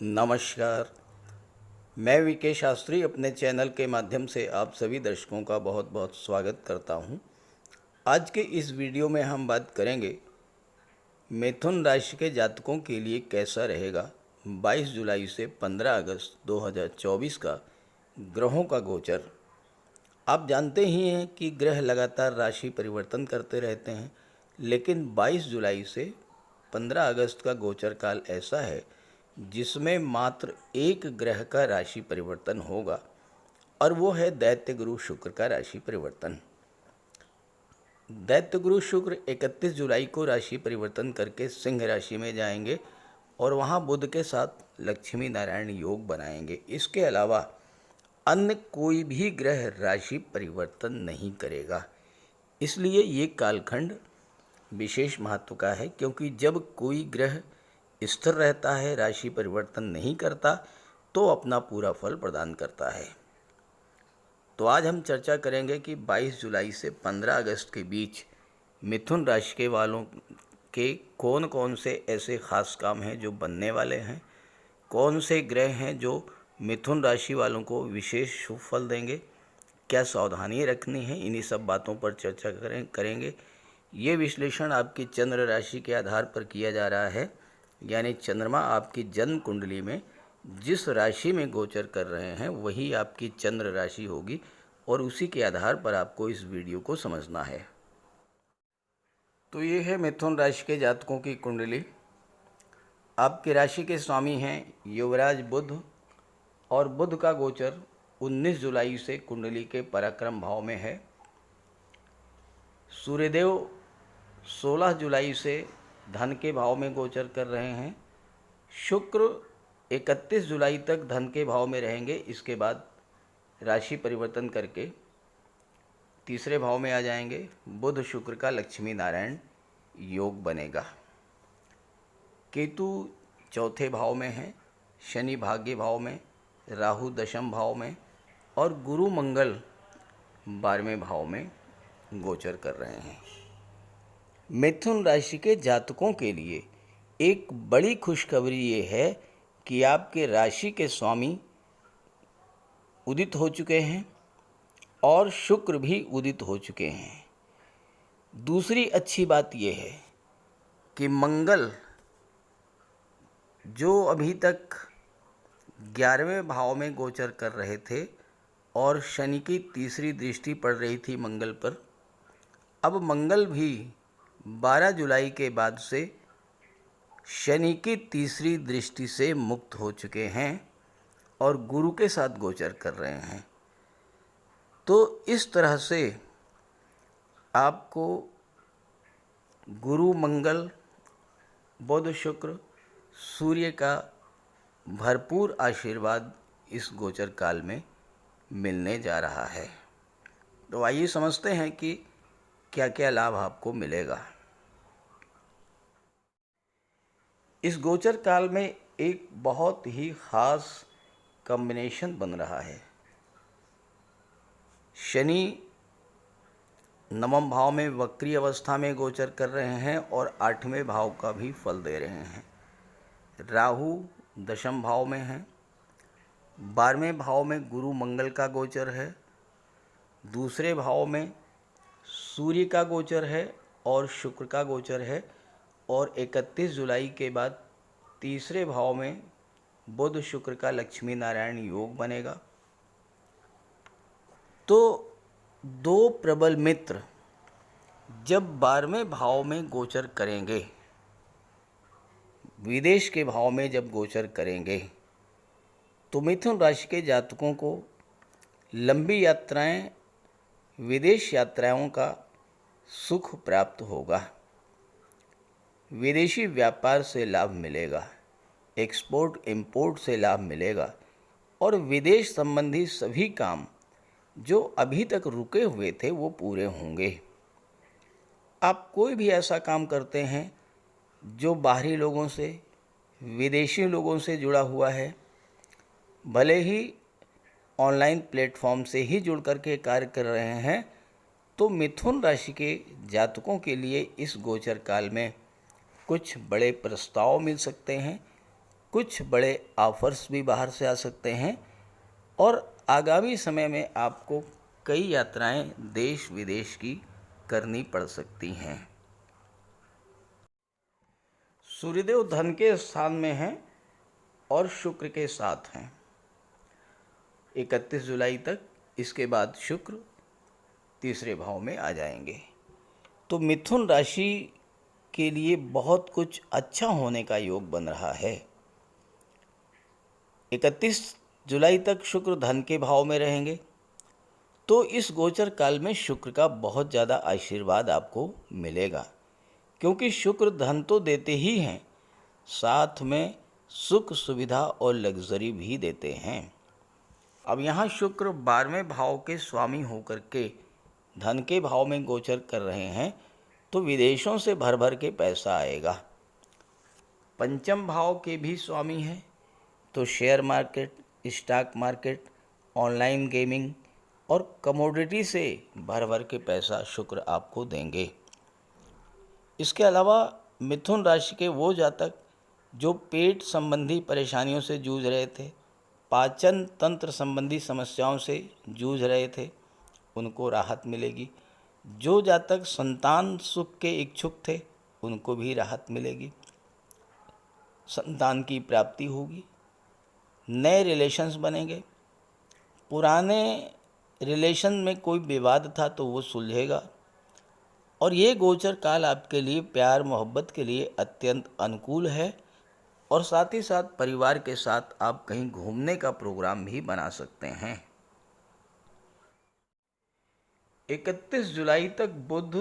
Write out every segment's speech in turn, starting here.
नमस्कार। मैं वीके शास्त्री अपने चैनल के माध्यम से आप सभी दर्शकों का बहुत बहुत स्वागत करता हूं। आज के इस वीडियो में हम बात करेंगे मिथुन राशि के जातकों के लिए कैसा रहेगा 22 जुलाई से 15 अगस्त 2024 का ग्रहों का गोचर। आप जानते ही हैं कि ग्रह लगातार राशि परिवर्तन करते रहते हैं, लेकिन 22 जुलाई से 15 अगस्त का गोचर काल ऐसा है जिसमें मात्र एक ग्रह का राशि परिवर्तन होगा, और वो है दैत्य गुरु शुक्र का राशि परिवर्तन। दैत्य गुरु शुक्र 31 जुलाई को राशि परिवर्तन करके सिंह राशि में जाएंगे और वहाँ बुध के साथ लक्ष्मी नारायण योग बनाएंगे। इसके अलावा अन्य कोई भी ग्रह राशि परिवर्तन नहीं करेगा। इसलिए ये कालखंड विशेष महत्व का है, क्योंकि जब कोई ग्रह स्थिर रहता है, राशि परिवर्तन नहीं करता, तो अपना पूरा फल प्रदान करता है। तो आज हम चर्चा करेंगे कि 22 जुलाई से 15 अगस्त के बीच मिथुन राशि के वालों के कौन कौन से ऐसे खास काम हैं जो बनने वाले हैं, कौन से ग्रह हैं जो मिथुन राशि वालों को विशेष शुभ फल देंगे, क्या सावधानी रखनी है, इन्हीं सब बातों पर चर्चा करेंगे। ये विश्लेषण आपकी चंद्र राशि के आधार पर किया जा रहा है, यानी चंद्रमा आपकी जन्म कुंडली में जिस राशि में गोचर कर रहे हैं वही आपकी चंद्र राशि होगी, और उसी के आधार पर आपको इस वीडियो को समझना है। तो ये है मिथुन राशि के जातकों की कुंडली। आपकी राशि के स्वामी हैं युवराज बुध, और बुध का गोचर 19 जुलाई से कुंडली के पराक्रम भाव में है। सूर्यदेव 16 जुलाई से धन के भाव में गोचर कर रहे हैं। शुक्र 31 जुलाई तक धन के भाव में रहेंगे, इसके बाद राशि परिवर्तन करके तीसरे भाव में आ जाएंगे। बुध शुक्र का लक्ष्मी नारायण योग बनेगा। केतु चौथे भाव में है, शनि भाग्य भाव में, राहु दशम भाव में, और गुरु मंगल 12वें भाव में गोचर कर रहे हैं। मिथुन राशि के जातकों के लिए एक बड़ी खुशखबरी ये है कि आपके राशि के स्वामी उदित हो चुके हैं और शुक्र भी उदित हो चुके हैं। दूसरी अच्छी बात यह है कि मंगल जो अभी तक 11वें भाव में गोचर कर रहे थे और शनि की तीसरी दृष्टि पड़ रही थी मंगल पर, अब मंगल भी 12 जुलाई के बाद से शनि की तीसरी दृष्टि से मुक्त हो चुके हैं और गुरु के साथ गोचर कर रहे हैं। तो इस तरह से आपको गुरु मंगल बुध शुक्र सूर्य का भरपूर आशीर्वाद इस गोचर काल में मिलने जा रहा है। तो आइए समझते हैं कि क्या क्या लाभ आपको मिलेगा। इस गोचर काल में एक बहुत ही ख़ास कॉम्बिनेशन बन रहा है। शनि नवम भाव में वक्री अवस्था में गोचर कर रहे हैं और 8वें भाव का भी फल दे रहे हैं। राहु दशम भाव में है, 12वें भाव में गुरु मंगल का गोचर है, दूसरे भाव में सूर्य का गोचर है और शुक्र का गोचर है, और 31 जुलाई के बाद तीसरे भाव में बुध शुक्र का लक्ष्मी नारायण योग बनेगा। तो दो प्रबल मित्र जब 12वें भाव में गोचर करेंगे, विदेश के भाव में जब गोचर करेंगे, तो मिथुन राशि के जातकों को लंबी यात्राएं, विदेश यात्राओं का सुख प्राप्त होगा। विदेशी व्यापार से लाभ मिलेगा, एक्सपोर्ट इंपोर्ट से लाभ मिलेगा, और विदेश संबंधी सभी काम जो अभी तक रुके हुए थे वो पूरे होंगे। आप कोई भी ऐसा काम करते हैं जो बाहरी लोगों से, विदेशी लोगों से जुड़ा हुआ है, भले ही ऑनलाइन प्लेटफॉर्म से ही जुड़ कर के कार्य कर रहे हैं, तो मिथुन राशि के जातकों के लिए इस गोचर काल में कुछ बड़े प्रस्ताव मिल सकते हैं कुछ बड़े ऑफर्स भी बाहर से आ सकते हैं और आगामी समय में आपको कई यात्राएं देश विदेश की करनी पड़ सकती हैं। सूर्यदेव धन के स्थान में हैं और शुक्र के साथ हैं 31 जुलाई तक। इसके बाद शुक्र तीसरे भाव में आ जाएंगे। तो मिथुन राशि के लिए बहुत कुछ अच्छा होने का योग बन रहा है। 31 जुलाई तक शुक्र धन के भाव में रहेंगे, तो इस गोचर काल में शुक्र का बहुत ज़्यादा आशीर्वाद आपको मिलेगा, क्योंकि शुक्र धन तो देते ही हैं, साथ में सुख सुविधा और लग्जरी भी देते हैं। अब यहाँ शुक्र 12वें भाव के स्वामी होकर के धन के भाव में गोचर कर रहे हैं, तो विदेशों से भर भर के पैसा आएगा। पंचम भाव के भी स्वामी हैं, तो share market, stock market, online gaming और कमोडिटी से भर भर के पैसा शुक्र आपको देंगे। इसके अलावा मिथुन राशि के वो जातक जो पेट संबंधी परेशानियों से जूझ रहे थे, पाचन तंत्र संबंधी समस्याओं से जूझ रहे थे, उनको राहत मिलेगी। जो जातक संतान सुख के इच्छुक थे, उनको भी राहत मिलेगी। संतान की प्राप्ति होगी, नए रिलेशंस बनेंगे, पुराने रिलेशन में कोई विवाद था तो वो सुलझेगा। और ये गोचर काल आपके लिए प्यार मोहब्बत के लिए अत्यंत अनुकूल है और साथ ही साथ परिवार के साथ आप कहीं घूमने का प्रोग्राम भी बना सकते हैं। 31 जुलाई तक बुध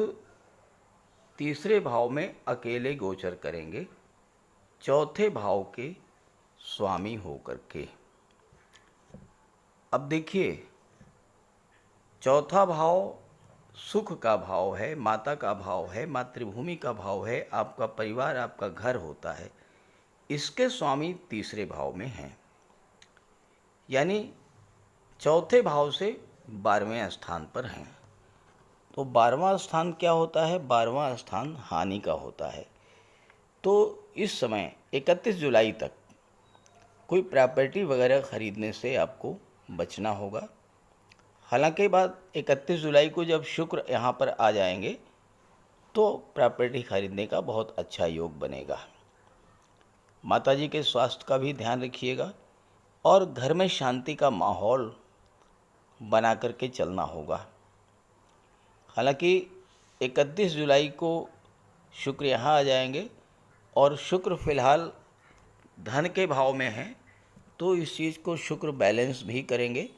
तीसरे भाव में अकेले गोचर करेंगे, चौथे भाव के स्वामी होकर के। अब देखिए, चौथा भाव सुख का भाव है, माता का भाव है, मातृभूमि का भाव है, आपका परिवार, आपका घर होता है। इसके स्वामी तीसरे भाव में हैं, यानी चौथे भाव से 12वें स्थान पर हैं। तो 12वां स्थान क्या होता है? 12वां स्थान हानि का होता है। तो इस समय 31 जुलाई तक कोई प्रॉपर्टी वगैरह खरीदने से आपको बचना होगा। हालांकि बाद 31 जुलाई को जब शुक्र यहाँ पर आ जाएंगे तो प्रॉपर्टी खरीदने का बहुत अच्छा योग बनेगा। माताजी के स्वास्थ्य का भी ध्यान रखिएगा और घर में शांति का माहौल बना करके चलना होगा। हालांकि 31 जुलाई को शुक्र यहाँ आ जाएंगे और शुक्र फिलहाल धन के भाव में है, तो इस चीज़ को शुक्र बैलेंस भी करेंगे।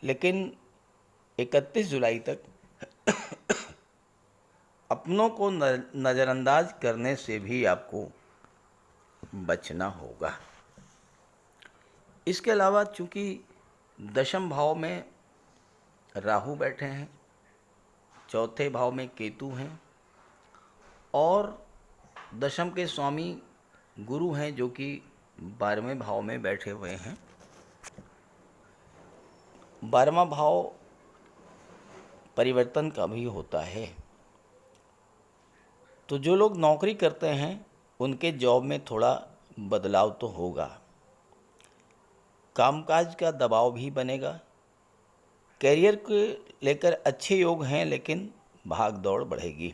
लेकिन 31 जुलाई तक अपनों को नज़रअंदाज करने से भी आपको बचना होगा। इसके अलावा चूँकि दशम भाव में राहु बैठे हैं, चौथे भाव में केतु हैं और दशम के स्वामी गुरु हैं जो कि 12वें भाव में बैठे हुए हैं। 12वां भाव परिवर्तन का भी होता है, तो जो लोग नौकरी करते हैं उनके जॉब में थोड़ा बदलाव तो होगा। कामकाज का दबाव भी बनेगा। कैरियर को लेकर अच्छे योग हैं, लेकिन भाग दौड़ बढ़ेगी।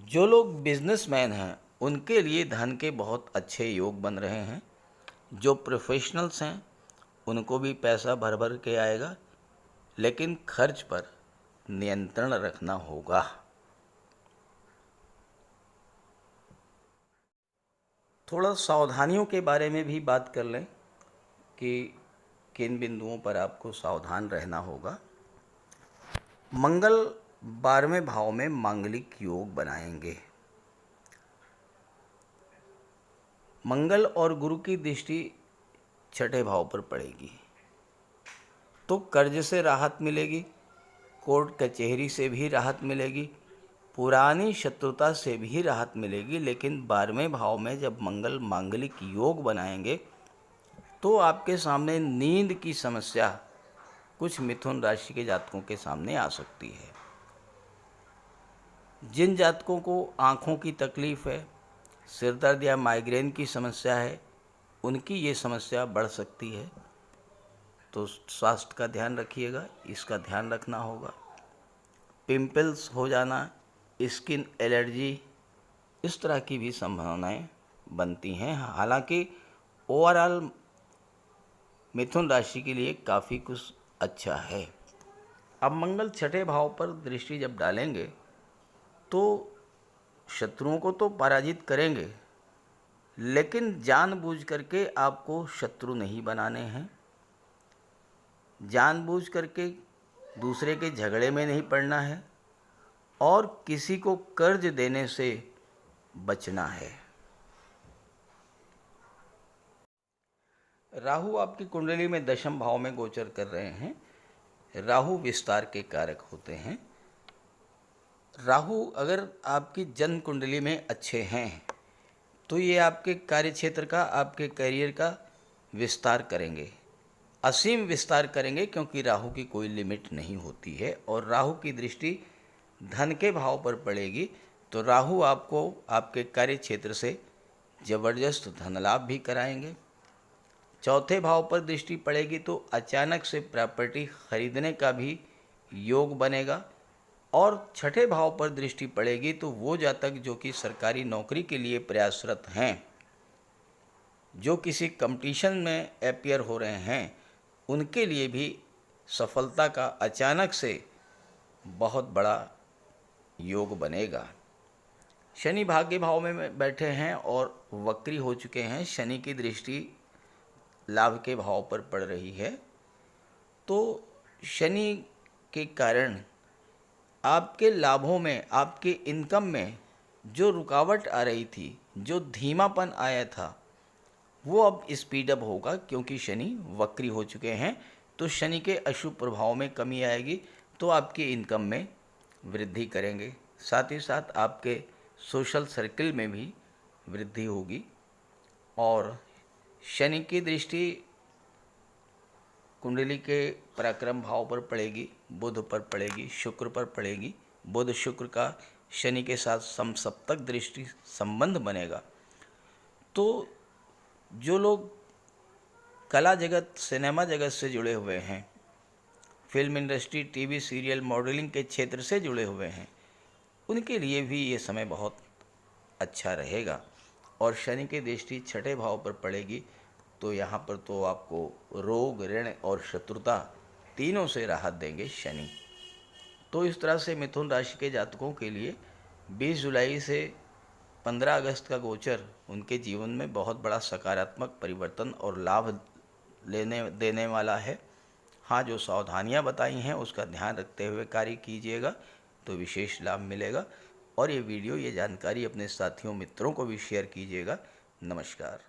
जो लोग बिजनेसमैन हैं उनके लिए धन के बहुत अच्छे योग बन रहे हैं। जो प्रोफेशनल्स हैं उनको भी पैसा भर भर के आएगा, लेकिन खर्च पर नियंत्रण रखना होगा। थोड़ा सावधानियों के बारे में भी बात कर लें कि किन बिंदुओं पर आपको सावधान रहना होगा। मंगल 12वें भाव में मांगलिक योग बनाएंगे। मंगल और गुरु की दृष्टि छठे भाव पर पड़ेगी, तो कर्ज से राहत मिलेगी, कोर्ट कचहरी से भी राहत मिलेगी, पुरानी शत्रुता से भी राहत मिलेगी। लेकिन 12वें भाव में जब मंगल मांगलिक योग बनाएंगे तो आपके सामने नींद की समस्या कुछ मिथुन राशि के जातकों के सामने आ सकती है। जिन जातकों को आँखों की तकलीफ़ है, सिर दर्द या माइग्रेन की समस्या है, उनकी ये समस्या बढ़ सकती है। तो स्वास्थ्य का ध्यान रखिएगा, इसका ध्यान रखना होगा। पिंपल्स हो जाना, स्किन एलर्जी, इस तरह की भी संभावनाएं बनती हैं। हालांकि ओवरऑल मिथुन राशि के लिए काफ़ी कुछ अच्छा है। अब मंगल छठे भाव पर दृष्टि जब डालेंगे तो शत्रुओं को तो पराजित करेंगे, लेकिन जानबूझ करके आपको शत्रु नहीं बनाने हैं। जानबूझ करके दूसरे के झगड़े में नहीं पड़ना है और किसी को कर्ज देने से बचना है। राहु आपकी कुंडली में दशम भाव में गोचर कर रहे हैं। राहु विस्तार के कारक होते हैं। राहु अगर आपकी जन्म कुंडली में अच्छे हैं तो ये आपके कार्य क्षेत्र का, आपके करियर का विस्तार करेंगे, असीम विस्तार करेंगे, क्योंकि राहु की कोई लिमिट नहीं होती है। और राहु की दृष्टि धन के भाव पर पड़ेगी तो राहु आपको आपके कार्य क्षेत्र से जबरदस्त धन लाभ भी कराएंगे। चौथे भाव पर दृष्टि पड़ेगी तो अचानक से प्रॉपर्टी खरीदने का भी योग बनेगा। और छठे भाव पर दृष्टि पड़ेगी तो वो जातक जो कि सरकारी नौकरी के लिए प्रयासरत हैं, जो किसी कंपटीशन में अपीयर हो रहे हैं, उनके लिए भी सफलता का अचानक से बहुत बड़ा योग बनेगा। शनि भाग्य भाव में बैठे हैं और वक्री हो चुके हैं। शनि की दृष्टि लाभ के भाव पर पड़ रही है, तो शनि के कारण आपके लाभों में, आपके इनकम में जो रुकावट आ रही थी, जो धीमापन आया था, वो अब स्पीड अप होगा, क्योंकि शनि वक्री हो चुके हैं। तो शनि के अशुभ प्रभाव में कमी आएगी तो आपकी इनकम में वृद्धि करेंगे। साथ ही साथ आपके सोशल सर्किल में भी वृद्धि होगी। और शनि की दृष्टि कुंडली के पराक्रम भाव पर पड़ेगी, बुध पर पड़ेगी, शुक्र पर पड़ेगी। बुध शुक्र का शनि के साथ समसप्तक दृष्टि संबंध बनेगा। तो जो लोग कला जगत, सिनेमा जगत से जुड़े हुए हैं, film industry, TV serial, modelling के क्षेत्र से जुड़े हुए हैं, उनके लिए भी ये समय बहुत अच्छा रहेगा। और शनि की दृष्टि छठे भाव पर पड़ेगी तो यहाँ पर तो आपको रोग, ऋण और शत्रुता तीनों से राहत देंगे शनि। तो इस तरह से मिथुन राशि के जातकों के लिए 20 जुलाई से 15 अगस्त का गोचर उनके जीवन में बहुत बड़ा सकारात्मक परिवर्तन और लाभ देने वाला है। हाँ, जो सावधानियाँ बताई हैं उसका ध्यान रखते हुए कार्य कीजिएगा तो विशेष लाभ मिलेगा। और ये वीडियो, ये जानकारी अपने साथियों, मित्रों को भी शेयर कीजिएगा। नमस्कार।